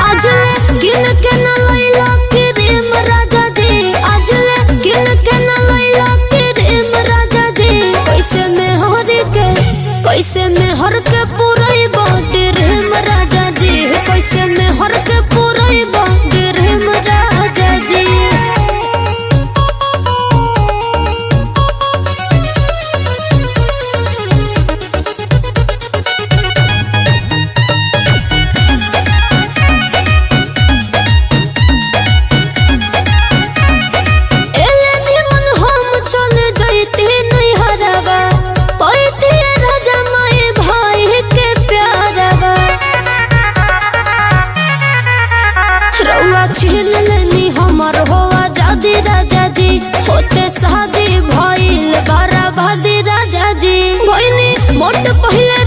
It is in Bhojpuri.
आजले किन के न लैला क्रीम राजा जी, आजले किन के न लैला क्रीम राजा जी। कैसे में हर के पूराई बॉडी रेम राजा जी, कैसे में हर के पूराई बॉडी रेम राजा जी। छीन लेनी हमर हो आजादी राजा जी, होते शादी भइल बराबादी राजा जी। भइनी मोट पहले